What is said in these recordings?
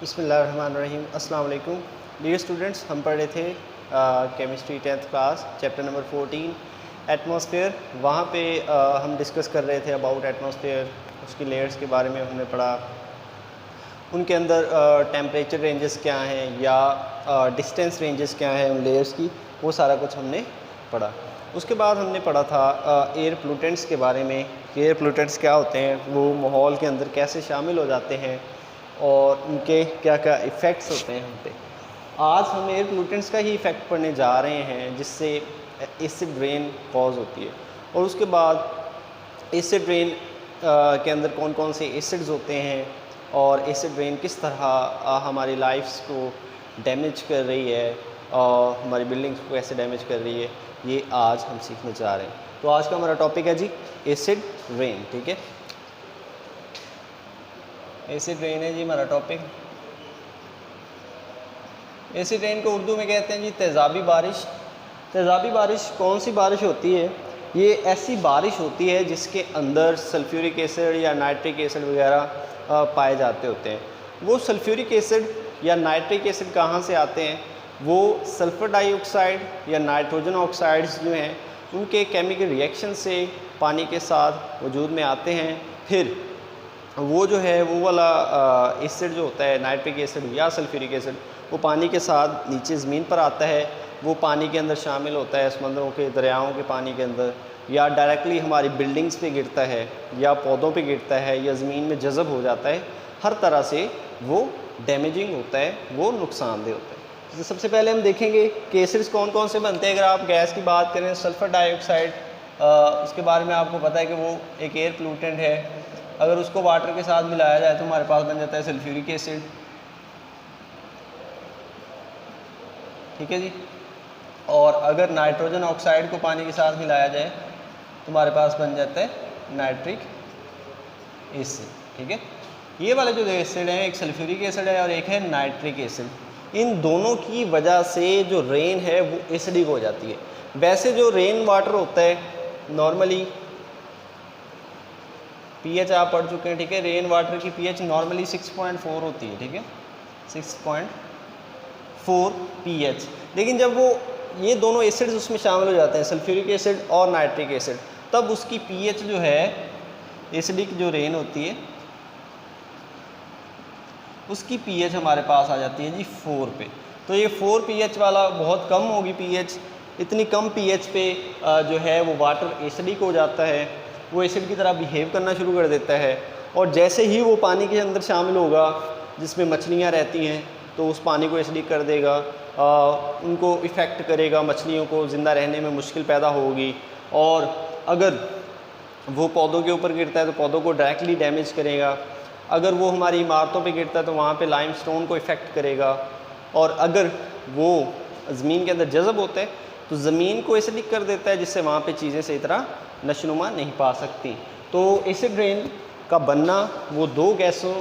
बिस्मिल्लाहिर्रहमानिर्रहीम। अस्सलाम वालेकुम डियर स्टूडेंट्स, हम पढ़ रहे थे chemistry 10th class chapter number 14 atmosphere. वहाँ पे हम डिस्कस कर रहे थे अबाउट एटमॉस्फेयर, उसकी लेयर्स के बारे में हमने पढ़ा, उनके अंदर टेम्परेचर रेंजेस क्या हैं या डिस्टेंस रेंजेस क्या हैं उन लेयर्स की, वो सारा कुछ हमने पढ़ा। उसके बाद हमने पढ़ा था एयर पोल्यूटेंट्स के बारे में कि एयर पोल्यूटेंट्स क्या होते हैं, वो माहौल के अंदर कैसे शामिल हो जाते हैं और उनके क्या क्या इफ़ेक्ट्स होते हैं हम पे। आज हम एयर पोल्यूटेंट्स का ही इफ़ेक्ट पढ़ने जा रहे हैं जिससे एसिड रेन कॉज होती है, और उसके बाद एसिड रेन के अंदर कौन कौन से एसिड्स होते हैं और एसिड रेन किस तरह हमारी लाइफ्स को डैमेज कर रही है और हमारी बिल्डिंग्स को कैसे डैमेज कर रही है, ये आज हम सीखने जा रहे हैं। तो आज का हमारा टॉपिक है जी एसिड रेन। ठीक है, एसिड रेन है जी हमारा टॉपिक। एसिड रेन को उर्दू में कहते हैं जी तेज़ाबी बारिश। तेज़ाबी बारिश कौन सी बारिश होती है? ये ऐसी बारिश होती है जिसके अंदर सल्फ्यूरिक एसिड या नाइट्रिक एसिड वगैरह पाए जाते होते हैं। वो सल्फ्यूरिक एसिड या नाइट्रिक एसिड कहाँ से आते हैं? वो सल्फ़र डाइऑक्साइड या नाइट्रोजन ऑक्साइड्स जो हैं उनके केमिकल रिएक्शन से पानी के साथ वजूद में आते हैं। फिर वो जो है वो वाला एसिड जो होता है नाइट्रिक एसिड या सल्फ्यूरिक एसिड, वो पानी के साथ नीचे ज़मीन पर आता है, वो पानी के अंदर शामिल होता है, समंदरों के दरियाओं के पानी के अंदर, या डायरेक्टली हमारी बिल्डिंग्स पे गिरता है या पौधों पे गिरता है या ज़मीन में जज़ब हो जाता है। हर तरह से वो डैमेजिंग होता है, वो नुकसानदेह होता है। तो सबसे पहले हम देखेंगे कि एसिड्स कौन कौन से बनते हैं। अगर आप गैस की बात करें, सल्फ़र डाइऑक्साइड, उसके बारे में आपको पता है कि वो एक एयर पोल्यूटेंट है। अगर उसको वाटर के साथ मिलाया जाए तो हमारे पास बन जाता है सल्फ्यूरिक एसिड। ठीक है जी। और अगर नाइट्रोजन ऑक्साइड को पानी के साथ मिलाया जाए तो हमारे पास बन जाता है नाइट्रिक एसिड। ठीक है, ये वाले जो एसिड हैं, एक सल्फ्यूरिक एसिड है और एक है नाइट्रिक एसिड। इन दोनों की वजह से जो रेन है वो एसिडिक हो जाती है। वैसे जो रेन वाटर होता है नॉर्मली, पीएच आप पढ़ चुके हैं। ठीक है, रेन वाटर की पीएच नॉर्मली 6.4 होती है। ठीक है, 6.4 पीएच। लेकिन जब वो ये दोनों एसिड्स उसमें शामिल हो जाते हैं, सल्फ्यूरिक एसिड और नाइट्रिक एसिड, तब उसकी पीएच जो है एसिडिक जो रेन होती है उसकी पीएच हमारे पास आ जाती है जी 4 पे। तो ये 4 पीएच वाला बहुत कम होगी पीएच। इतनी कम पीएच पे जो है वो वाटर एसिडिक हो जाता है, वो एसिड की तरह बिहेव करना शुरू कर देता है। और जैसे ही वो पानी के अंदर शामिल होगा जिसमें मछलियाँ रहती हैं तो उस पानी को एसिडिक कर देगा, उनको इफ़ेक्ट करेगा, मछलियों को ज़िंदा रहने में मुश्किल पैदा होगी। और अगर वो पौधों के ऊपर गिरता है तो पौधों को डायरेक्टली डैमेज करेगा। अगर वो हमारी इमारतों पे गिरता है तो वहाँ पे लाइमस्टोन को इफ़ेक्ट करेगा। और अगर वो ज़मीन के अंदर जज़ब होता है तो ज़मीन को एसिडिक कर देता है, जिससे वहाँ पे चीज़ें सही तरह नशोनुमा नहीं पा सकती। तो एसिड रेन का बनना वो दो गैसों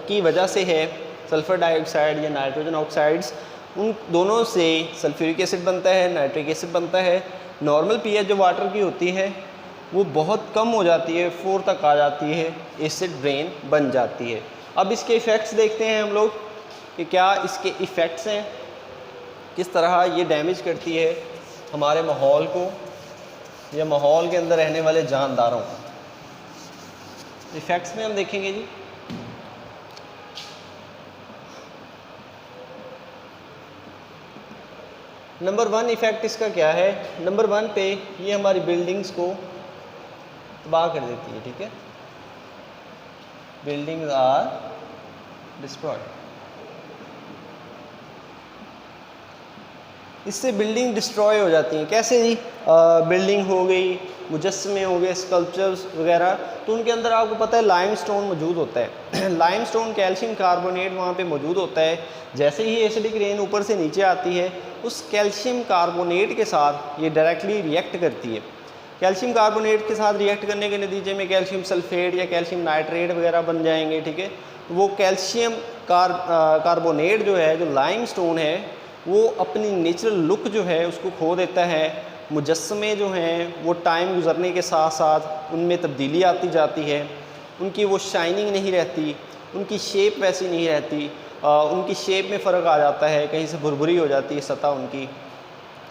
की वजह से है, सल्फ़र डाइऑक्साइड या नाइट्रोजन ऑक्साइड्स। उन दोनों से सल्फ्यूरिक एसिड बनता है, नाइट्रिक एसिड बनता है। नॉर्मल पीएच जो वाटर की होती है वो बहुत कम हो जाती है, 4 तक आ जाती है, एसिड रेन बन जाती है। अब इसके इफ़ेक्ट्स देखते हैं हम लोग कि क्या इसके इफ़ेक्ट्स हैं, किस तरह ये डैमेज करती है हमारे माहौल को या माहौल के अंदर रहने वाले जानदारों को। इफ़ेक्ट्स में हम देखेंगे जी। नंबर 1 इफ़ेक्ट इसका क्या है? नंबर 1 पे ये हमारी बिल्डिंग्स को तबाह कर देती है। ठीक है, बिल्डिंग्स आर डिस्ट्रॉयड। इससे बिल्डिंग डिस्ट्रॉय हो जाती हैं। कैसे जी? बिल्डिंग हो गई, मुजस्समे हो गए, स्कल्पचर्स वगैरह, तो उनके अंदर आपको पता है लाइमस्टोन मौजूद होता है। लाइमस्टोन कैल्शियम कार्बोनेट वहाँ पे मौजूद होता है। जैसे ही एसिडिक रेन ऊपर से नीचे आती है उस कैल्शियम कार्बोनेट के साथ ये डायरेक्टली रिएक्ट करती है। कैल्शियम कार्बोनेट के साथ रिएक्ट करने के नतीजे में कैल्शियम सल्फेट या कैल्शियम नाइट्रेट वगैरह बन जाएंगे। ठीक है, वो कैल्शियम कार्बोनेट जो है, जो लाइमस्टोन है, वो अपनी नेचुरल लुक जो है उसको खो देता है। मुजस्समे जो हैं वो टाइम गुज़रने के साथ साथ उनमें तब्दीली आती जाती है, उनकी वो शाइनिंग नहीं रहती, उनकी शेप वैसी नहीं रहती, उनकी शेप में फ़र्क आ जाता है, कहीं से भुरभुरी हो जाती है सतह उनकी,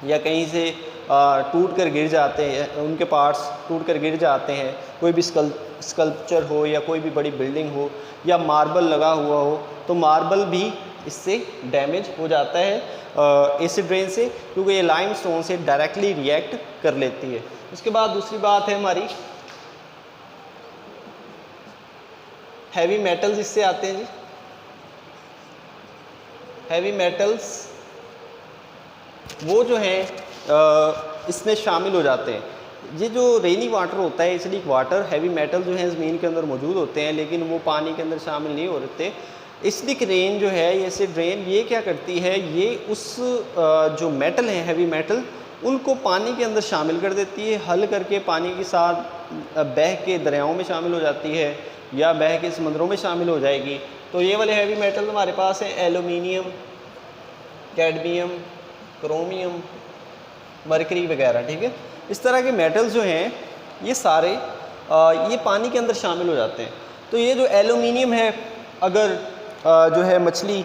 या कहीं से टूट कर गिर जाते हैं, उनके पार्ट्स टूट कर गिर जाते हैं। कोई भी स्कल्पचर हो या कोई भी बड़ी बिल्डिंग हो या मार्बल लगा हुआ हो, तो मार्बल भी इससे डैमेज हो जाता है एसिड रेन से, क्योंकि ये लाइमस्टोन से डायरेक्टली रिएक्ट कर लेती है। उसके बाद दूसरी बात है हमारी हैवी मेटल्स इससे आते हैं जी। हैवी मेटल्स वो जो हैं इसमें शामिल हो जाते हैं। ये जो रेनी वाटर होता है, एसिडिक वाटर, हैवी मेटल जो हैं ज़मीन के अंदर मौजूद होते हैं, लेकिन वो पानी के अंदर शामिल नहीं होते। एसिडिक रेन जो है, ये एसिड रेन, ये क्या करती है, ये उस जो मेटल हैं, हैवी मेटल, उनको पानी के अंदर शामिल कर देती है, हल करके पानी के साथ बह के दरियाओं में शामिल हो जाती है या बह के समुद्रों में शामिल हो जाएगी। तो ये वाले हैवी मेटल हमारे पास हैं एल्यूमिनियम, कैडमियम, क्रोमियम, मरकरी वगैरह, ठीक है। इस तरह के मेटल्स जो हैं ये सारे ये पानी के अंदर शामिल हो जाते हैं। तो ये जो एल्यूमिनियम है, अगर जो है मछली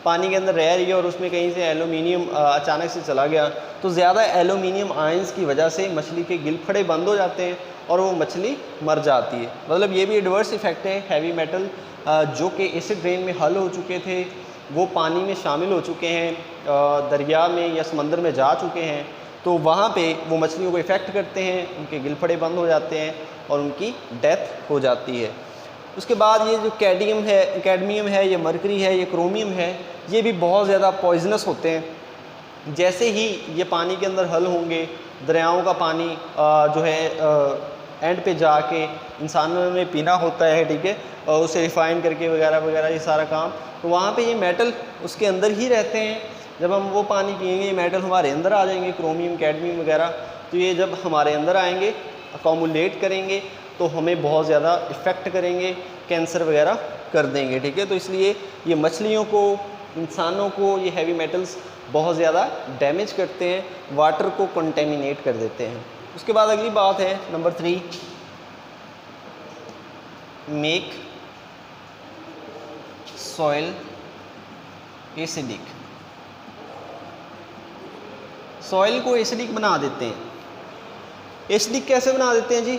पानी के अंदर रह रही है और उसमें कहीं से एल्यूमिनियम अचानक से चला गया, तो ज़्यादा एल्यूमिनियम आयंस की वजह से मछली के गिलफड़े बंद हो जाते हैं और वो मछली मर जाती है। मतलब ये भी एडवर्स इफेक्ट है। हैवी मेटल जो कि एसिड रेन में हल हो चुके थे, वो पानी में शामिल हो चुके हैं, दरिया में या समंदर में जा चुके हैं, तो वहाँ पे वो मछलियों को इफ़ेक्ट करते हैं, उनके गिलफड़े बंद हो जाते हैं और उनकी डेथ हो जाती है। उसके बाद ये जो कैडमियम है, ये मरकरी है, ये क्रोमियम है, ये भी बहुत ज़्यादा पॉइजनस होते हैं। जैसे ही ये पानी के अंदर हल होंगे, दरियाओं का पानी जो है एंड पे जाके इंसानों ने पीना होता है, ठीक है, और उसे रिफ़ाइन करके वगैरह वगैरह ये सारा काम, तो वहाँ पे ये मेटल उसके अंदर ही रहते हैं। जब हम वो पानी पिएंगे, ये मेटल हमारे अंदर आ जाएंगे, क्रोमियम, कैडमियम वगैरह। तो ये जब हमारे अंदर आएंगे, अकोमुलेट करेंगे, तो हमें बहुत ज़्यादा इफ़ेक्ट करेंगे, कैंसर वगैरह कर देंगे, ठीक है। तो इसलिए ये मछलियों को, इंसानों को ये हैवी मेटल्स बहुत ज़्यादा डैमेज करते हैं, वाटर को कंटेमिनेट कर देते हैं। उसके बाद अगली बात है number 3, make soil acidic. Soil को एसिडिक बना देते हैं। एसिडिक कैसे बना देते हैं जी?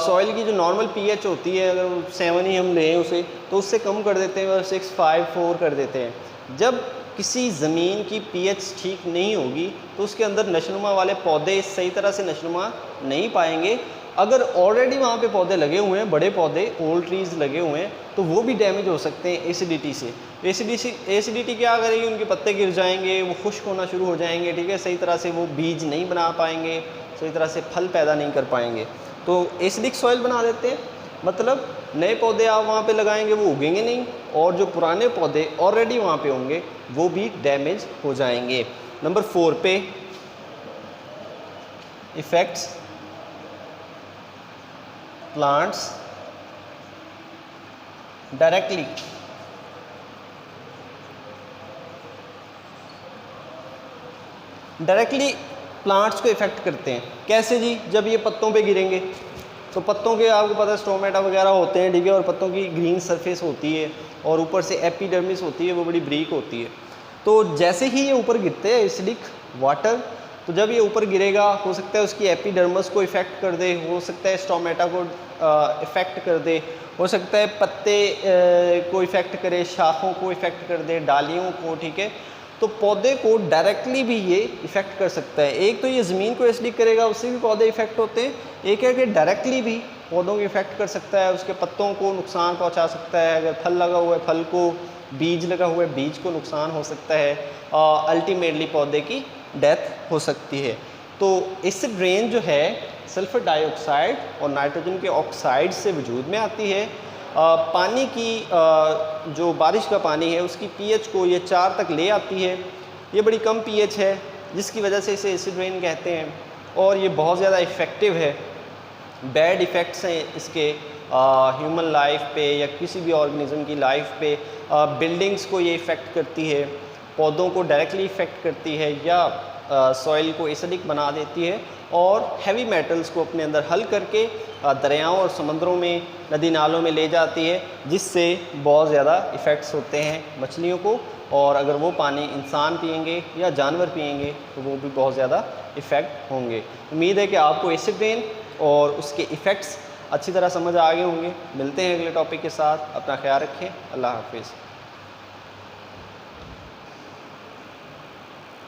सॉइल की जो नॉर्मल पीएच होती है, अगर 7 ही हम लें उसे, तो उससे कम कर देते हैं और 6, 5, 4 कर देते हैं। जब किसी ज़मीन की पीएच ठीक नहीं होगी तो उसके अंदर नशनुमा वाले पौधे सही तरह से नशनुमा नहीं पाएंगे। अगर ऑलरेडी वहाँ पे पौधे लगे हुए हैं, बड़े पौधे, ओल्ड ट्रीज़ लगे हुए हैं, तो वो भी डैमेज हो सकते हैं एसिडिटी से। एसिडिटी क्या करेगी? उनके पत्ते गिर जाएंगे, वो खुश्क होना शुरू हो जाएंगे, ठीक है। सही तरह से वो बीज नहीं बना पाएंगे, सही तरह से फल पैदा नहीं कर पाएंगे। तो एसिडिक सॉइल बना देते हैं, मतलब नए पौधे आप वहाँ पे लगाएंगे वो उगेंगे नहीं, और जो पुराने पौधे ऑलरेडी वहाँ पे होंगे वो भी डैमेज हो जाएंगे। नंबर 4 पे effects plants directly. Directly plants को इफ़ेक्ट करते हैं। कैसे जी? जब ये पत्तों पे गिरेंगे तो पत्तों के, आपको पता है, स्टोमेटा वगैरह होते हैं, ठीक है, और पत्तों की ग्रीन सरफेस होती है और ऊपर से एपिडर्मिस होती है, वो बड़ी ब्रीक होती है। तो जैसे ही ये ऊपर गिरते हैं एसिडिक वाटर, तो जब ये ऊपर गिरेगा, हो सकता है उसकी एपिडर्मिस को इफ़ेक्ट कर दे, हो सकता है स्टोमेटा को इफ़ेक्ट कर दे, हो सकता है पत्ते को इफ़ेक्ट करे, शाखों को इफ़ेक्ट कर दे, डालियों को, ठीक है। तो पौधे को डायरेक्टली भी ये इफ़ेक्ट कर सकता है। एक तो ये ज़मीन को एसिडिक करेगा, उससे भी पौधे इफ़ेक्ट होते हैं। एक है कि डायरेक्टली भी पौधों को इफ़ेक्ट कर सकता है, उसके पत्तों को नुकसान पहुंचा सकता है। अगर फल लगा हुआ है, फल को, बीज लगा हुआ है, बीज को नुकसान हो सकता है, अल्टीमेटली पौधे की डेथ हो सकती है। तो एसिड रेन जो है सल्फर डाइऑक्साइड और नाइट्रोजन के ऑक्साइड से वजूद में आती है। पानी की जो बारिश का पानी है उसकी पीएच को ये 4 तक ले आती है। ये बड़ी कम पीएच है, जिसकी वजह से इसे एसिड रेन कहते हैं, और ये बहुत ज़्यादा इफ़ेक्टिव है। बैड इफ़ेक्ट्स हैं इसके ह्यूमन लाइफ पे या किसी भी ऑर्गेनिज्म की लाइफ पे। बिल्डिंग्स को ये इफ़ेक्ट करती है, पौधों को डायरेक्टली इफ़ेक्ट करती है, या सॉइल को एसिडिक बना देती है और हैवी मेटल्स को अपने अंदर हल करके दरियाओं और समुद्रों में, नदी नालों में ले जाती है, जिससे बहुत ज़्यादा इफ़ेक्ट्स होते हैं मछलियों को। और अगर वो पानी इंसान पिएंगे या जानवर पिएंगे तो वो भी बहुत ज़्यादा इफ़ेक्ट होंगे। उम्मीद है कि आपको एसिड रेन और उसके इफ़ेक्ट्स अच्छी तरह समझ आ गए होंगे। मिलते हैं अगले टॉपिक के साथ। अपना ख्याल रखें। अल्लाह हाफिज़।